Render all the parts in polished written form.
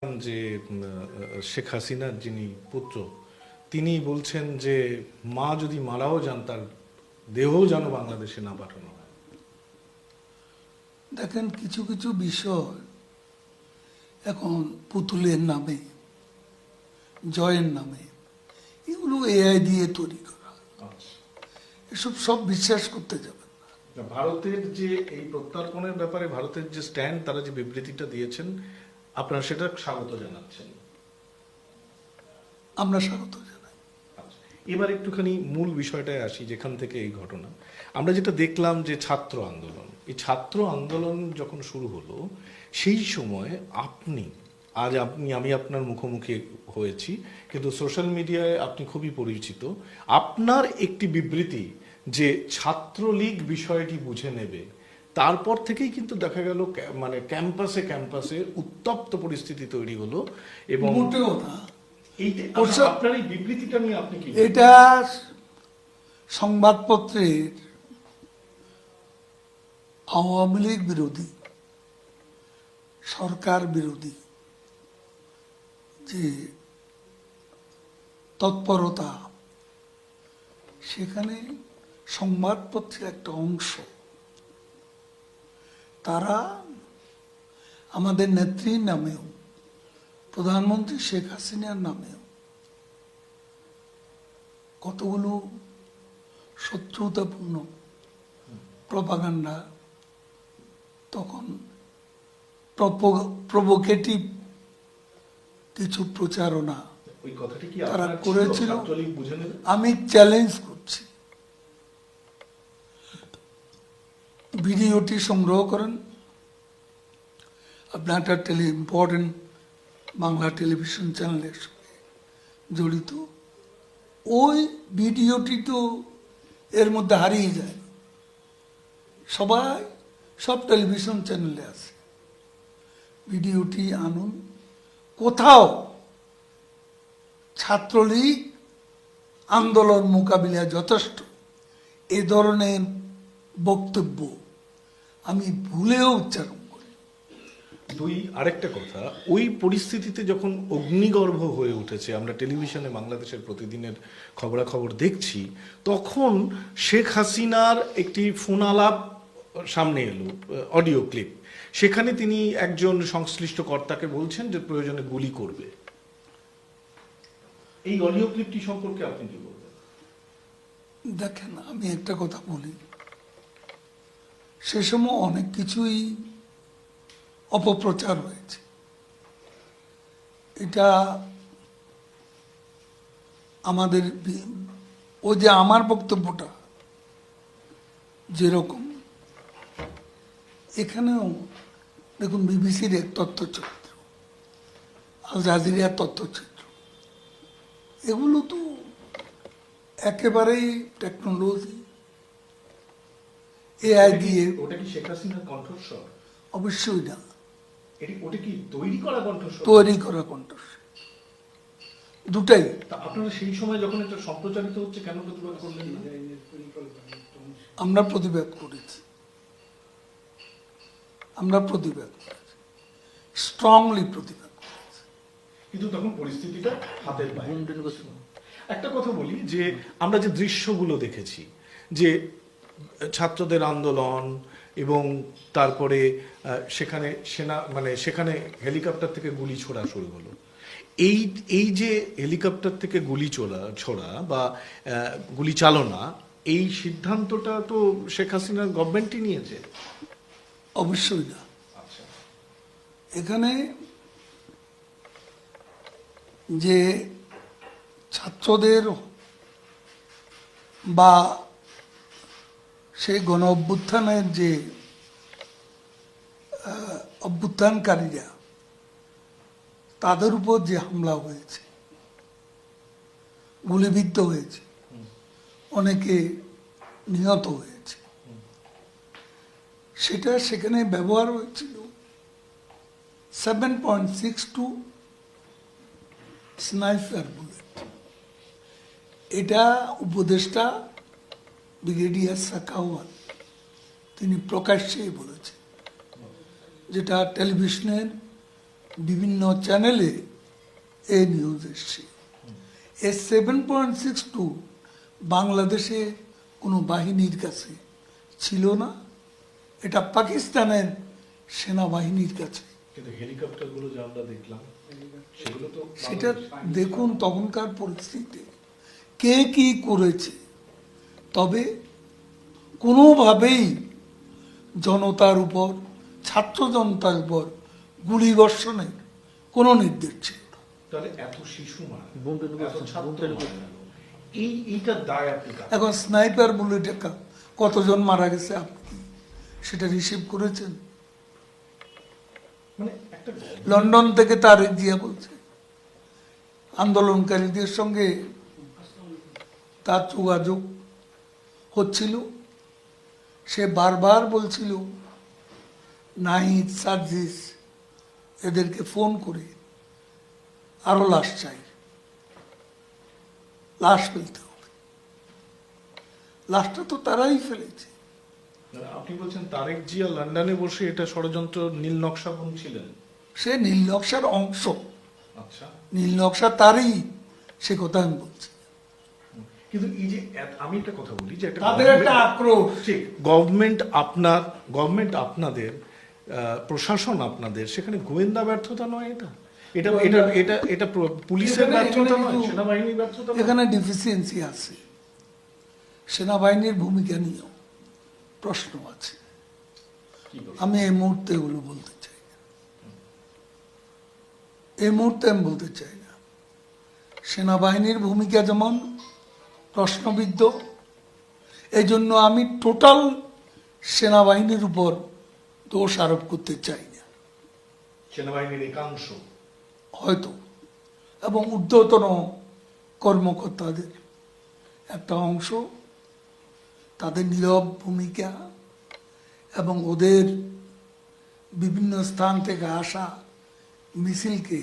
যে শেখ হাসিনার যিনি পুত্র তিনি বলছেন যে মা যদি মারাও যান তার দেহ যেন বাংলাদেশে না পাঠানো হয়। দেখেন, কিছু কিছু বিষয় এখন পুতুলের নামে, জয়ের নামে, এগুলো এআই দিয়ে তৈরি করা। এসব সব বিশ্বাস করতে যাবেন না। ভারতের যে এই প্রত্যর্পণের ব্যাপারে ভারতের যে স্ট্যান্ড, তারা যে বিবৃতিটা দিয়েছেন, আপনারা সেটা স্বাগত জানাচ্ছেন? আমরা স্বাগত জানাই। এবার একটুখানি মূল বিষয়টায় আসি, যেখান থেকে এই ঘটনা। আমরা যেটা দেখলাম যে ছাত্র আন্দোলন, এই ছাত্র আন্দোলন যখন শুরু হলো সেই সময় আমি আপনার মুখোমুখি হয়েছি, কিন্তু সোশ্যাল মিডিয়ায় আপনি খুবই পরিচিত। আপনার একটি বিবৃতি যে ছাত্রলীগ বিষয়টি বুঝে নেবে, তারপর থেকেই কিন্তু দেখা গেল মানে ক্যাম্পাসে উত্তপ্ত পরিস্থিতি তৈরি হলো। এবং মোটেও না। আপনার এই বিবৃতিটা নিয়ে আপনি কি? এটা সংবাদপত্রের আওয়ামী লীগ বিরোধী, সরকার বিরোধী যে তৎপরতা, সেখানে সংবাদপত্রের একটা অংশ তারা আমাদের নেত্রীর নামেও, প্রধানমন্ত্রী শেখ হাসিনার নামেও কতগুলো শত্রুতাপূর্ণ প্রপাগান্ডা, তখন প্রভোকেটিভ কিছু প্রচারণা ওই কথাটি কি তারা আপনার করেছিল। ছাত্রলীগ বুঝে নেবে? আমি চ্যালেঞ্জ করছি, ভিডিওটি সংগ্রহ করেন। আপনার একটা ইম্পর্টেন্ট বাংলা টেলিভিশন চ্যানেলের সঙ্গে জড়িত, ওই ভিডিওটি তো এর মধ্যে হারিয়ে যায়। সব টেলিভিশন চ্যানেলে আছে। ভিডিওটি আনুন। কোথাও ছাত্রলীগ আন্দোলন মোকাবিলায় যথেষ্ট এ ধরনের বক্তব্য আমি ভুলেও উচ্চারণ করি। আরেকটা কথা, ওই পরিস্থিতিতে যখন অগ্নিগর্ভ হয়ে উঠেছে, আমরা টেলিভিশনে বাংলাদেশের প্রতিদিনের খবরাখবর দেখছি, তখন শেখ হাসিনার একটি ফোন আলাপ সামনে এলো, অডিও ক্লিপ। সেখানে তিনি একজন সংশ্লিষ্ট কর্তাকে বলছেন যে প্রয়োজনে গুলি করবে। এই অডিও ক্লিপটি সম্পর্কে আপনি কি বলবেন? দেখেন, আমি একটা কথা বলি, সে সময় অনেক কিছুই অপপ্রচার হয়েছে। এটা আমাদের ও যে আমার বক্তব্যটা যেরকম, এখানেও দেখুন বিবিসির এক তথ্যচিত্র, আল জাজিরার তথ্যচিত্র, এগুলো তো একেবারেই টেকনোলজি, এআই দিয়ে। ওটা কি শেখ হাসিনার কণ্ঠস্বর? অবশ্যই না, ওটা কি তৈরি করা কণ্ঠস্বর? তৈরি করা কণ্ঠস্বর, দুটাই। আপনারা সেই সময় যখন এটা সম্প্রচারিত হচ্ছে কেন প্রতিবাদ করলেন না? আমরা প্রতিবাদ করেছি, স্ট্রংলি প্রতিবাদ করেছি। কিন্তু তখন পরিস্থিতিটা হাতের বাইরে। একটা কথা বলি, যে আমরা যে দৃশ্যগুলো দেখেছি, যে ছাত্রদের আন্দোলন এবং তারপরে সেখানে হেলিকপ্টার থেকে গুলি ছোড়া শুরু হলো। এই যে হেলিকপ্টার থেকে গুলি ছোড়া বা গুলি চালনা, এই সিদ্ধান্তটা তো শেখ হাসিনার গভর্নমেন্টই নিয়েছে। অবশ্যই না। এখানে যে ছাত্রদের বা সেই গণ অভ্যুত্থানের যে অভ্যুত্থানকারীরা, তাদের উপর যে হামলা হয়েছে, গুলিবিদ্ধ হয়েছে, অনেকে নিহত হয়েছে, সেটা সেখানে ব্যবহার হয়েছিল 7.62 স্নাইপার বুলেট। এটা উপদেষ্টা ব্রিগেডিয়ার সাখাওয়াত তিনি প্রকাশ্যেই বলেছেন, যেটা টেলিভিশনের বিভিন্ন চ্যানেলে এই নিউজ এসছে। এ 7.62 বাংলাদেশে কোনো বাহিনীর কাছে ছিল না, এটা পাকিস্তানের সেনাবাহিনীর কাছে। কিন্তু হেলিকপ্টার গুলো যা আমরা দেখলাম সেগুলো তো সেটা দেখুন তখনকার পরিস্থিতি কে কি করেছে। তবে কোনোভাবেই জনতার উপর, ছাত্র জনতার উপর গুলি বর্ষণের কোনো নির্দেশ ছিল না। তাহলে এত শিশু মারা, এত ছাত্র মারা, এইটার দায় আপনি কার? এখন স্নাইপার বুলেটে কতজন মারা গেছে আপনি কি সেটা রিসিভ করেছেন? মানে একটা লন্ডন থেকে তারেক জিয়া বলছে আন্দোলনকারীদের সঙ্গে তার যোগাযোগ হচ্ছিল, সে বারবার বলছিল নাহিদ, সার্জিস এদেরকে ফোন করে আরো লাশ চাই, লাশ ফেলতে হবে। লাশটা তো তারাই ফেলেছে। মানে আপনি বলছেন তারেক জিয়া লন্ডনে বসে এটা ষড়যন্ত্র নীল নকশা বুনছিলেন? সে নীল নকশার অংশ, আচ্ছা, নীল নকশা তারই, সে কথা আমি বলছি। কিন্তু এই যে আমি একটা কথা বলি যে একটা তাদের একটা আক্রোশ। ঠিক, গভর্নমেন্ট আপনাদের, প্রশাসন আপনাদের, সেখানে গোয়েন্দা ব্যর্থতা নয় এটা? এটা এটা এটা এটা পুলিশের ব্যর্থতা নয়, সেনাবাহিনীর ব্যর্থতা নয়? এখানে ডিফিসিয়েন্সি আছে, সেনাবাহিনীর ভূমিকা নিয়েও প্রশ্ন আছে। কি বলবো? আমি এই মুহূর্তে এগুলো বলতে চাই না, এই মুহূর্তে আমি বলতে চাই না। সেনাবাহিনীর ভূমিকা যেমন প্রশ্নবিদ্ধ, এই জন্য আমি টোটাল সেনাবাহিনীর উপর দোষ আরোপ করতে চাই না। সেনাবাহিনীর একাংশ হয়তো, এবং ঊর্ধ্বতন কর্মকর্তাদের একটা অংশ, তাদের নীরব ভূমিকা এবং ওদের বিভিন্ন স্থান থেকে আসা মিছিলকে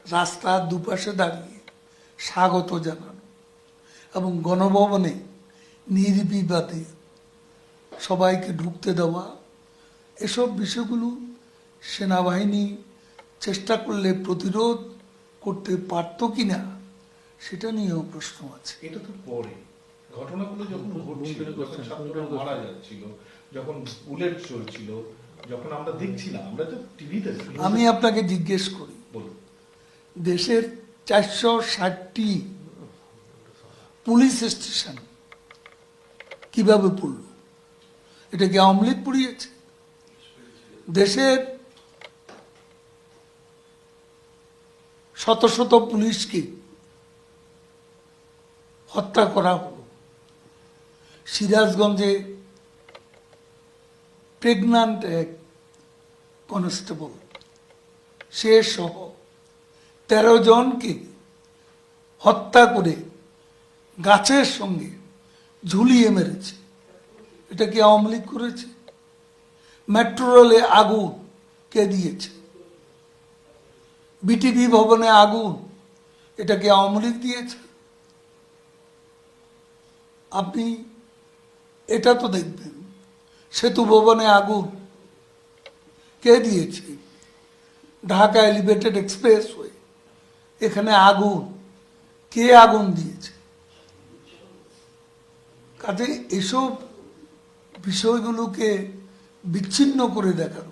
রাস্তার দুপাশে দাঁড়িয়ে স্বাগত জানানো এবং গণভবনে নির্বিবাদে সবাইকে ঢুকতে দেওয়া, এসব বিষয়গুলো সেনাবাহিনী চেষ্টা করলে প্রতিরোধ করতে পারত কিনা সেটা নিয়েও প্রশ্ন আছে। এটা তো পরে ঘটনাগুলো যখন ঘটছিল, যখন ছাত্ররা মারা যাচ্ছিল, যখন বুলেট চলছিল, যখন আমরা দেখছিলাম, আমরা তো টিভিতে আমি আপনাকে জিজ্ঞেস করি, বলুন, দেশের 460টি পুলিশ স্টেশন কিভাবে পড়ল? এটা কি আওয়ামী লীগ পুড়িয়েছে? দেশের শত শত পুলিশকে হত্যা করা হলো। সিরাজগঞ্জে প্রেগন্যান্ট এক কনস্টেবল, সে সহ 13 জনকে হত্যা করে গাছের সঙ্গে ঝুলিয়ে মেরেছে। এটা কি আওয়ামী লীগ করেছে? মেট্রো রেলে আগুন কে দিয়েছে? বিটিভি ভবনে আগুন, এটা কি আওয়ামী লীগ দিয়েছে? আপনি এটা তো দেখবেন, সেতু ভবনে আগুন কে দিয়েছে? ঢাকা এলিভেটেড এক্সপ্রেসওয়ে, এখানে আগুন কে আগুন দিয়েছে? কাজে এসব বিষয়গুলোকে বিচ্ছিন্ন করে দেখানো